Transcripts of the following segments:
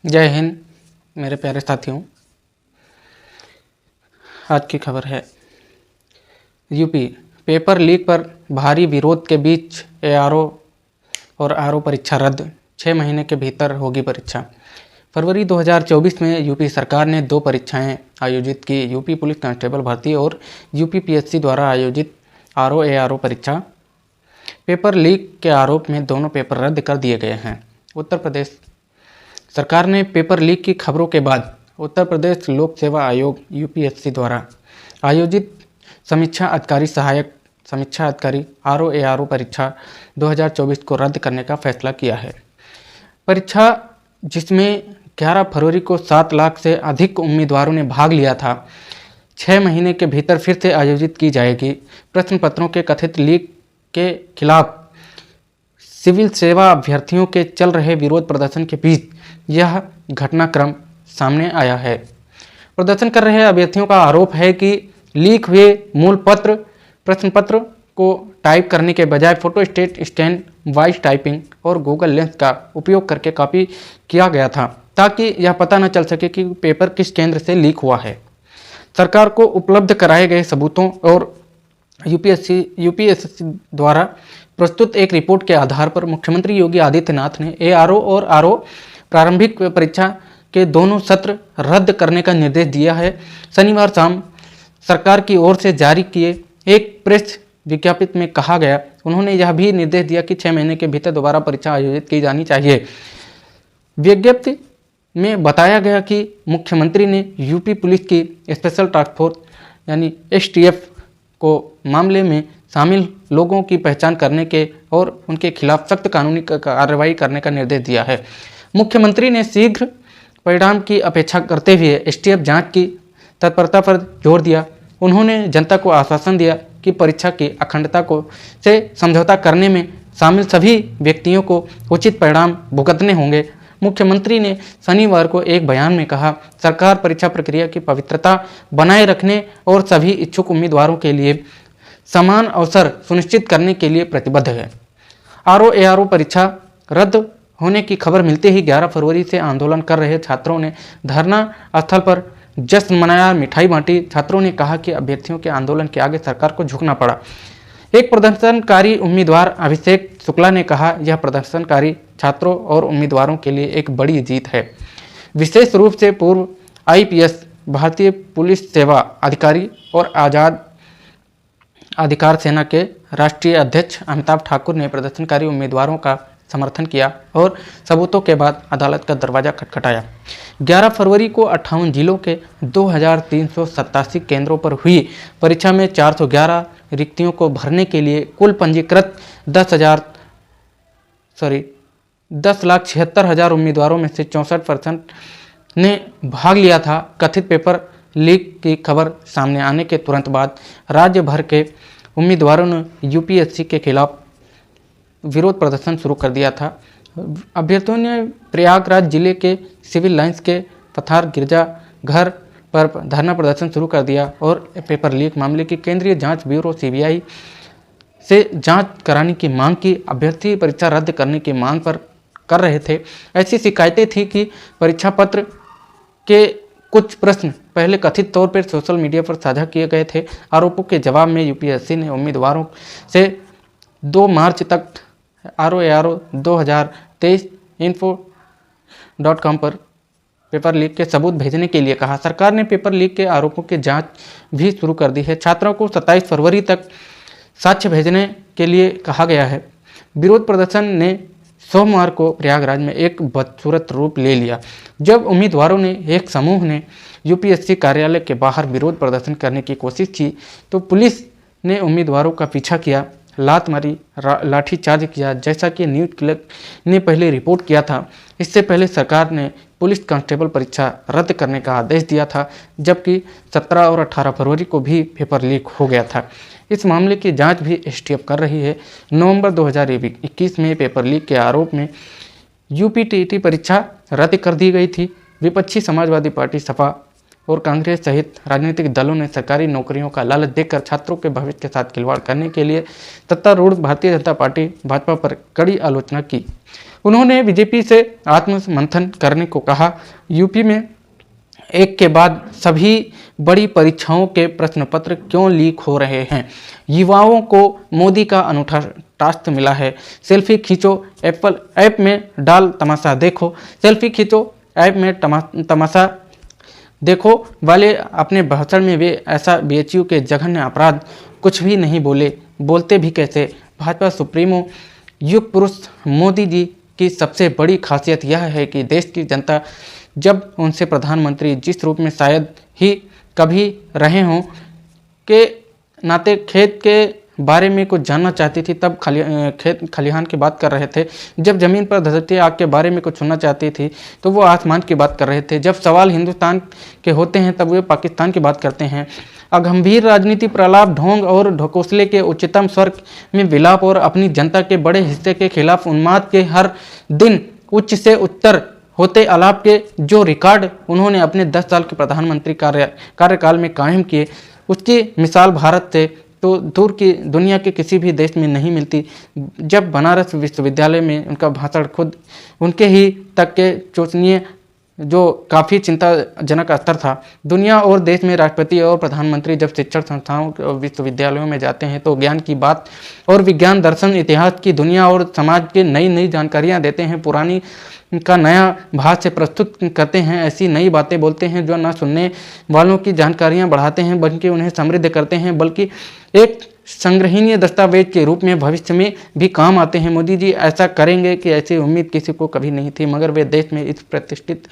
जय हिंद मेरे प्यारे साथियों। आज की खबर है यूपी पेपर लीक पर भारी विरोध के बीच एआरओ और आरओ परीक्षा रद्द। 6 महीने के भीतर होगी परीक्षा। फरवरी 2024 में यूपी सरकार ने 2 परीक्षाएं आयोजित की। यूपी पुलिस कांस्टेबल भर्ती और यूपी पीएससी द्वारा आयोजित आरओ एआरओ परीक्षा पेपर लीक के आरोप में दोनों पेपर रद्द कर दिए गए हैं। उत्तर प्रदेश सरकार ने पेपर लीक की खबरों के बाद उत्तर प्रदेश लोक सेवा आयोग यूपीएससी द्वारा आयोजित समीक्षा अधिकारी सहायक समीक्षा अधिकारी आरओ एआरओ परीक्षा 2024 को रद्द करने का फैसला किया है। परीक्षा जिसमें 11 फरवरी को 7 लाख से अधिक उम्मीदवारों ने भाग लिया था, 6 महीने के भीतर फिर से आयोजित की जाएगी। प्रश्न पत्रों के कथित लीक के खिलाफ सिविल सेवा अभ्यर्थियों के चल रहे विरोध प्रदर्शन के बीच यह घटनाक्रम सामने आया है। प्रदर्शन कर रहे अभ्यर्थियों का आरोप है कि लीक हुए मूल प्रश्न पत्र को टाइप करने के बजाय फोटोस्टेट स्टैंड, वॉइस टाइपिंग और गूगल लेंस का उपयोग करके कॉपी किया गया था, ताकि यह पता न चल सके कि पेपर किस केंद्र से लीक हुआ है। सरकार को उपलब्ध कराए गए सबूतों और यूपीएससी द्वारा प्रस्तुत एक रिपोर्ट के आधार पर मुख्यमंत्री योगी आदित्यनाथ ने एआरओ और आरओ प्रारंभिक परीक्षा के दोनों सत्र रद्द करने का निर्देश दिया है। शनिवार शाम सरकार की ओर से जारी किए एक प्रेस विज्ञप्ति में कहा गया, उन्होंने यह भी निर्देश दिया कि 6 महीने के भीतर दोबारा परीक्षा आयोजित की जानी चाहिए। विज्ञप्ति में बताया गया कि मुख्यमंत्री ने यूपी पुलिस की स्पेशल टास्क फोर्स यानी एसटीएफ को मामले में शामिल लोगों की पहचान करने के और उनके खिलाफ सख्त कानूनी कार्रवाई करने का निर्देश दिया है। मुख्यमंत्री ने शीघ्र परिणाम की अपेक्षा करते हुए एसटीएफ जांच की तत्परता पर जोर दिया। उन्होंने जनता को आश्वासन दिया कि परीक्षा की अखंडता से समझौता करने में शामिल सभी व्यक्तियों को उचित परिणाम भुगतने होंगे। मुख्यमंत्री ने शनिवार को एक बयान में कहा, सरकार परीक्षा प्रक्रिया की पवित्रता बनाए रखने और सभी इच्छुक उम्मीदवारों के लिए समान अवसर सुनिश्चित करने के लिए प्रतिबद्ध है। आरओ एआरओ परीक्षा रद्द होने की खबर मिलते ही 11 फरवरी से आंदोलन कर रहे छात्रों ने धरना स्थल पर जश्न मनाया, मिठाई बांटी। छात्रों ने कहा कि अभ्यर्थियों के आंदोलन के आगे सरकार को झुकना पड़ा। एक प्रदर्शनकारी उम्मीदवार अभिषेक शुक्ला ने कहा, यह प्रदर्शनकारी छात्रों और उम्मीदवारों के लिए एक बड़ी जीत है, विशेष रूप से पूर्व आईपीएस भारतीय पुलिस सेवा अधिकारी और आज़ाद अधिकार सेना के राष्ट्रीय अध्यक्ष अमिताभ ठाकुर ने प्रदर्शनकारी उम्मीदवारों का समर्थन किया और सबूतों के बाद अदालत का दरवाजा खटखटाया। 11 फरवरी को 58 जिलों के 2387 केंद्रों पर हुई परीक्षा में 411 रिक्तियों को भरने के लिए कुल पंजीकृत 10,76,000 उम्मीदवारों में से 64% ने भाग लिया था। कथित पेपर लीक की खबर सामने आने के तुरंत बाद राज्य भर के उम्मीदवारों ने यूपीएससी के खिलाफ विरोध प्रदर्शन शुरू कर दिया था। अभ्यर्थियों ने प्रयागराज जिले के सिविल लाइंस के पथार गिरजा घर पर धरना प्रदर्शन शुरू कर दिया और पेपर लीक मामले की केंद्रीय जांच ब्यूरो सीबीआई से जांच कराने की मांग की। अभ्यर्थी परीक्षा रद्द करने की मांग पर कर रहे थे। ऐसी शिकायतें थी कि परीक्षा पत्र के कुछ प्रश्न पहले कथित तौर पर सोशल मीडिया पर साझा किए गए थे। आरोपों के जवाब में यूपीएससी ने उम्मीदवारों से 2 मार्च तक आरओ एआरओ 2023 info.com पर पेपर लीक के सबूत भेजने के लिए कहा। सरकार ने पेपर लीक के आरोपों की जांच भी शुरू कर दी है। छात्रों को 27 फरवरी तक साक्ष्य भेजने के लिए कहा गया है। विरोध प्रदर्शन ने सोमवार को प्रयागराज में एक बदसूरत रूप ले लिया, जब उम्मीदवारों ने एक समूह ने यूपीएससी कार्यालय के बाहर विरोध प्रदर्शन करने की कोशिश की तो पुलिस ने उम्मीदवारों का पीछा किया, लात मारी, लाठीचार्ज किया, जैसा कि न्यूज़ क्लिक ने पहले रिपोर्ट किया था। इससे पहले सरकार ने पुलिस कांस्टेबल परीक्षा रद्द करने का आदेश दिया था, जबकि 17 और 18 फरवरी को भी पेपर लीक हो गया था। इस मामले की जांच भी एसटीएफ कर रही है। नवंबर 2021 में पेपर लीक के आरोप में यूपीटीईटी परीक्षा रद्द कर दी गई थी। विपक्षी समाजवादी पार्टी सपा और कांग्रेस सहित राजनीतिक दलों ने सरकारी नौकरियों का लालच देकर छात्रों के भविष्य के साथ खिलवाड़ करने के लिए सत्तारूढ़ भारतीय जनता पार्टी भाजपा पर कड़ी आलोचना की। उन्होंने बीजेपी से आत्ममंथन करने को कहा। यूपी में एक के बाद सभी बड़ी परीक्षाओं के प्रश्न पत्र क्यों लीक हो रहे हैं? युवाओं को मोदी का अनूठा टास्क मिला है। सेल्फी खींचो, एप्पल ऐप में डाल तमाशा देखो। सेल्फी खींचो ऐप में तमाशा देखो वाले अपने भाषण में वे ऐसा बीएचयू के जघन्य अपराध कुछ भी नहीं बोले, बोलते भी कैसे? भाजपा सुप्रीमो युग पुरुष मोदी जी की सबसे बड़ी खासियत यह है कि देश की जनता जब उनसे प्रधानमंत्री जिस रूप में शायद ही कभी रहे हों के नाते खेत के बारे में कुछ जानना चाहती थी, तब खेत खलिहान की बात कर रहे थे। जब जमीन पर धधकती आग के बारे में कुछ सुनना चाहती थी तो वो आसमान की बात कर रहे थे। जब सवाल हिंदुस्तान के होते हैं तब वे पाकिस्तान की बात करते हैं। अगंभीर राजनीति, प्रलाप, ढोंग और ढकोसले के उच्चतम स्वर में विलाप और अपनी जनता के बड़े हिस्से के खिलाफ उन्माद के हर दिन उच्च से उच्चतर होते आलाप के जो रिकॉर्ड उन्होंने अपने 10 साल के प्रधानमंत्री कार्यकाल में कायम किए, उसकी मिसाल भारत से तो दूर की दुनिया के किसी भी देश में नहीं मिलती। जब बनारस विश्वविद्यालय में उनका भाषण खुद उनके ही तक के शोचनीय, जो काफ़ी चिंताजनक स्तर था। दुनिया और देश में राष्ट्रपति और प्रधानमंत्री जब शिक्षण संस्थाओं और विश्वविद्यालयों में जाते हैं तो ज्ञान की बात और विज्ञान, दर्शन, इतिहास की दुनिया और समाज की नई नई जानकारियाँ देते हैं, पुरानी का नया भाष से प्रस्तुत करते हैं, ऐसी नई बातें बोलते हैं जो न सुनने वालों की जानकारियाँ बढ़ाते हैं बल्कि उन्हें समृद्ध करते हैं, बल्कि एक संग्रहणीय दस्तावेज के रूप में भविष्य में भी काम आते हैं। मोदी जी ऐसा करेंगे कि ऐसी उम्मीद किसी को कभी नहीं थी, मगर वे देश में इस प्रतिष्ठित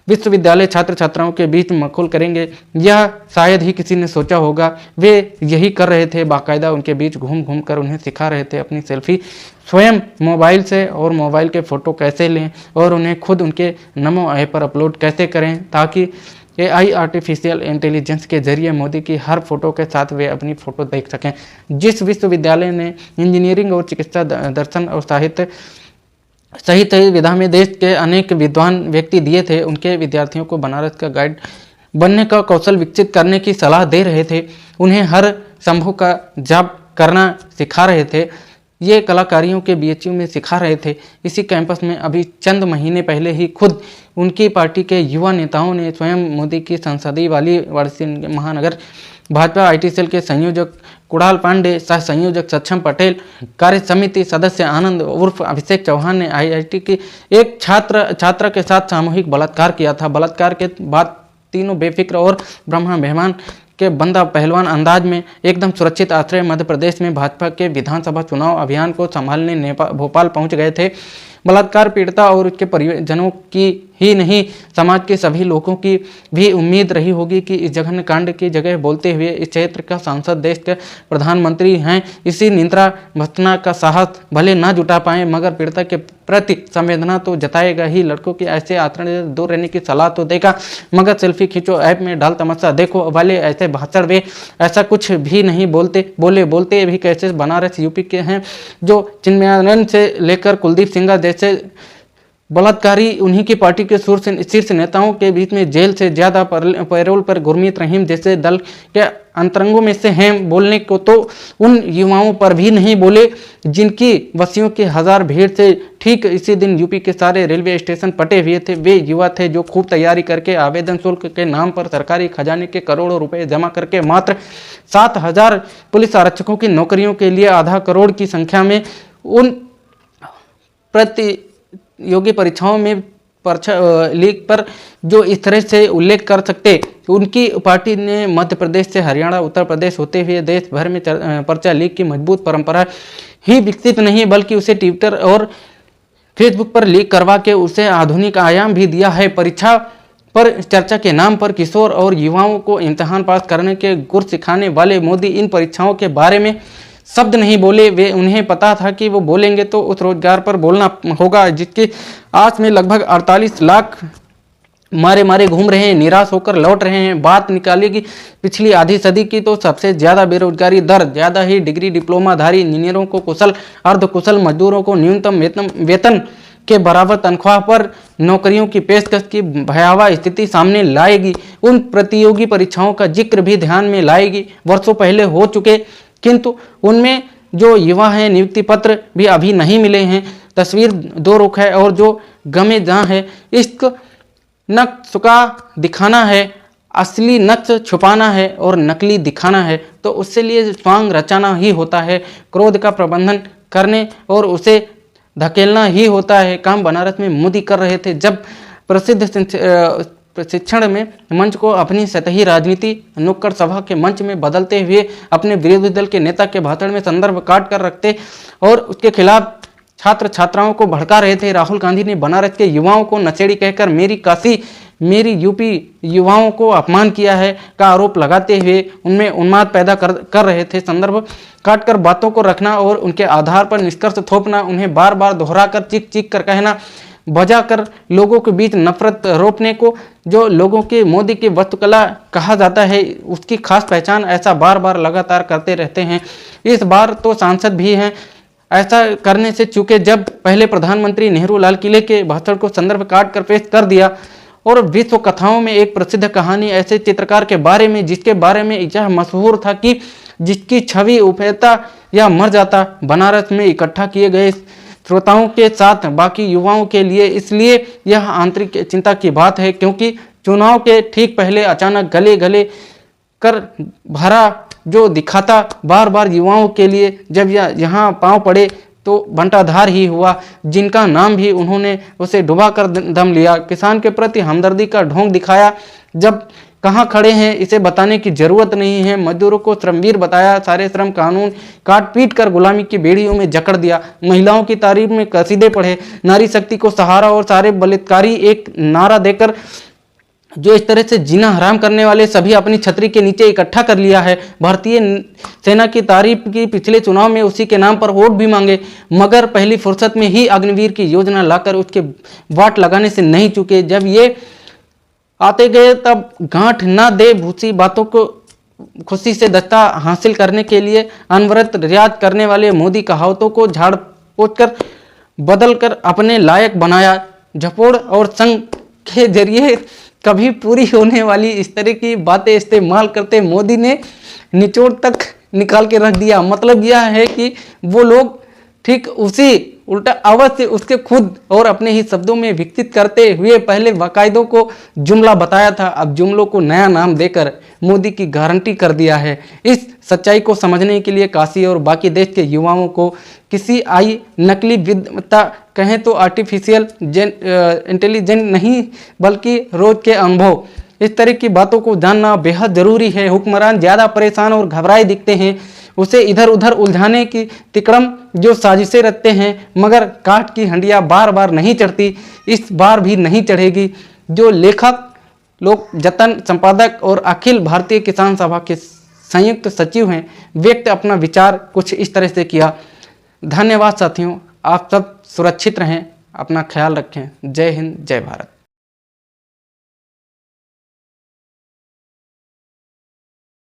विश्वविद्यालय छात्र छात्राओं के बीच मखौल करेंगे, यह शायद ही किसी ने सोचा होगा। वे यही कर रहे थे, बाकायदा उनके बीच घूम घूम कर उन्हें सिखा रहे थे अपनी सेल्फी स्वयं मोबाइल से और मोबाइल के फ़ोटो कैसे लें और उन्हें खुद उनके नमो ऐप पर अपलोड कैसे करें, ताकि AI आर्टिफिशियल इंटेलिजेंस के जरिए मोदी की हर फोटो के साथ वे अपनी फ़ोटो देख सकें। जिस विश्वविद्यालय ने इंजीनियरिंग और चिकित्सा, दर्शन और साहित्य सहित विधा में देश के अनेक विद्वान व्यक्ति दिए थे, उनके विद्यार्थियों को बनारस का गाइड बनने का कौशल विकसित करने की सलाह दे रहे थे, उन्हें हर संभव का जाप करना सिखा रहे थे। ये कलाकारियों के BHU में सिखा रहे थे। इसी कैंपस में अभी चंद महीने पहले ही खुद उनकी पार्टी के युवा नेताओं ने स्वयं मोदी की संसदीय वाली वाराणसी महानगर भाजपा IT सेल के संयोजक कुणाल पांडे, सह संयोजक सक्षम पटेल, कार्य समिति सदस्य आनंद उर्फ अभिषेक चौहान ने IIT की एक छात्रा के साथ सामूहिक बलात्कार किया था। बलात्कार के बाद तीनों बेफिक्र और ब्रह्मा मेहमान के बंदा पहलवान अंदाज में एकदम सुरक्षित आश्रय मध्य प्रदेश में भाजपा के विधानसभा चुनाव अभियान को संभालने भोपाल पहुंच गए थे। बलात्कार पीड़िता और उसके परिजनों की ही नहीं, समाज के सभी लोगों की भी उम्मीद रही होगी कि इस जघन्य कांड की जगह बोलते हुए इस क्षेत्र का सांसद, देश के प्रधानमंत्री हैं, इसी निंदा भत्सना का साहस भले ना जुटा पाए मगर पीड़िता के प्रति संवेदना तो जताएगा ही, लड़कों के ऐसे आचरण से दूर रहने की सलाह तो देगा, मगर सेल्फी खींचो ऐप में डाल तमाशा देखो वाले ऐसे भाषण वे ऐसा कुछ भी नहीं बोलते भी कैसे? बनारस यूपी के हैं जो चिन्मयानंद से लेकर कुलदीप सिंह जैसे बलात्कारी उन्हीं की पार्टी के शीर्ष नेताओं के बीच में जेल से ज्यादा पैरोल पर गुरमीत रहीम जैसे दल के अंतरंगों में से हैं। बोलने को तो उन युवाओं पर भी नहीं बोले जिनकी बस्तियों की हजार भीड़ से ठीक इसी दिन यूपी के सारे रेलवे स्टेशन पटे हुए थे। वे युवा थे जो खूब तैयारी करके आवेदन शुल्क के नाम पर सरकारी खजाने के करोड़ों रुपए जमा करके मात्र 7,000 पुलिस आरक्षकों की नौकरियों के लिए आधा करोड़ की संख्या में उन प्रतियोगी परीक्षाओं में लीक पर जो इस तरह से उल्लेख कर सकते, उनकी पार्टी ने मध्य प्रदेश से हरियाणा, उत्तर प्रदेश होते हुए देश भर में पर्चा लीक की मजबूत परंपरा ही विकसित नहीं बल्कि उसे ट्विटर और फेसबुक पर लीक करवा के उसे आधुनिक आयाम भी दिया है। परीक्षा पर चर्चा के नाम पर किशोर और युवाओं को इम्तिहान पास करने के गुर सिखाने वाले मोदी इन परीक्षाओं के बारे में शब्द नहीं बोले। वे उन्हें पता था कि वो बोलेंगे तो उस रोजगार पर बोलना होगा जिसकी आस में लगभग 48 लाख मारे घूम रहे हैं, निराश होकर लौट रहे हैं। बात निकालेगी पिछली आधी सदी की तो सबसे ज्यादा बेरोजगारी दर, ज्यादा ही डिग्री डिप्लोमाधारी इंजीनियरों को, कुशल अर्धकुशल मजदूरों को न्यूनतम वेतन के बराबर तनख्वाह पर नौकरियों की पेशकश की भयावह स्थिति सामने लाएगी। उन प्रतियोगी परीक्षाओं का जिक्र भी ध्यान में लाएगी। वर्षों पहले हो चुके किंतु उनमें जो युवा हैं नियुक्ति पत्र भी अभी नहीं मिले हैं। तस्वीर दो रुख है और जो गमे जहाँ है, इश्क नक्श चुका दिखाना है, असली नक्श छुपाना है और नकली दिखाना है। तो उससे लिए स्वांग रचाना ही होता है, क्रोध का प्रबंधन करने और उसे धकेलना ही होता है। काम बनारस में मोदी कर रहे थे जब प्रसिद्ध प्रशिक्षण में मंच को अपनी सतही राजनीति नुक्कड़ सभा के मंच में बदलते हुए अपने विरोधी दल के नेता के भाषण में संदर्भ काट कर रखते और उसके खिलाफ छात्र छात्राओं को भड़का रहे थे। राहुल गांधी ने बनारस के युवाओं को नशेड़ी कहकर मेरी काशी मेरी यूपी युवाओं को अपमान किया है का आरोप लगाते हुए उनमें उन्माद पैदा कर रहे थे। संदर्भ काटकर बातों को रखना और उनके आधार पर निष्कर्ष थोपना, उन्हें बार बार दोहराकर चीख चीख कर कहना, बजा कर लोगों के बीच नफरत रोपने को जो लोगों के मोदी की वास्तुकला कहा जाता है, उसकी खास पहचान ऐसा बार बार लगातार करते रहते हैं। इस बार तो सांसद भी हैं। ऐसा करने से चूके जब पहले प्रधानमंत्री नेहरू लाल किले के भाषण को संदर्भ काट कर पेश कर दिया और विश्व कथाओं में एक प्रसिद्ध कहानी ऐसे चित्रकार के बारे में जिसके बारे में यह मशहूर था कि जिसकी छवि उपहता या मर जाता, बनारस में इकट्ठा किए गए श्रोताओं के साथ बाकी युवाओं के लिए इसलिए यह आंतरिक चिंता की बात है क्योंकि चुनाव के ठीक पहले अचानक गले गले कर भरा जो दिखाता बार बार युवाओं के लिए जब यहाँ पांव पड़े तो बंटाधार ही हुआ, जिनका नाम भी उन्होंने उसे डुबा कर दम लिया। किसान के प्रति हमदर्दी का ढोंग दिखाया, जब कहाँ खड़े हैं इसे बताने की जरूरत नहीं है। मजदूरों को श्रमवीर बताया, सारे श्रम कानून काट पीट कर गुलामी की बेड़ियों में जकड़ दिया। महिलाओं की तारीफ में कसीदे पढ़े, नारी शक्ति को सहारा और सारे बलात्कारी एक नारा देकर जो इस तरह से जीना हराम करने वाले सभी अपनी छतरी के नीचे इकट्ठा कर लिया है। भारतीय सेना की तारीफ की, पिछले चुनाव में उसी के नाम पर वोट भी मांगे, मगर पहली फुर्सत में ही अग्निवीर की योजना लाकर उसके वाट लगाने से नहीं चुके। जब ये आते गए तब गांठ न दे भूसी बातों को खुशी से दस्ता हासिल करने के लिए अनवरत रियाज करने वाले मोदी कहावतों को झाड़ पोछ कर बदल कर अपने लायक बनाया। झपोड़ और संग के जरिए कभी पूरी होने वाली इस तरह की बातें इस्तेमाल करते मोदी ने निचोड़ तक निकाल के रख दिया। मतलब यह है कि वो लोग ठीक उसी उल्टा अवश्य उसके खुद और अपने ही शब्दों में विकसित करते हुए पहले बाकायदों को जुमला बताया था, अब जुमलों को नया नाम देकर मोदी की गारंटी कर दिया है। इस सच्चाई को समझने के लिए काशी और बाकी देश के युवाओं को किसी आई नकली विद्वता कहें तो आर्टिफिशियल इंटेलिजेंस नहीं बल्कि रोज के अनुभव, इस तरह की बातों को जानना बेहद जरूरी है। हुक्मरान ज़्यादा परेशान और घबराए दिखते हैं, उसे इधर उधर उलझाने की तिकड़म जो साजिशें रचते हैं, मगर काठ की हंडिया बार बार नहीं चढ़ती, इस बार भी नहीं चढ़ेगी। जो लेखक, लोक जतन संपादक और अखिल भारतीय किसान सभा के संयुक्त सचिव हैं, व्यक्त अपना विचार कुछ इस तरह से किया। धन्यवाद साथियों, आप सब सुरक्षित रहें, अपना ख्याल रखें। जय हिंद, जय भारत।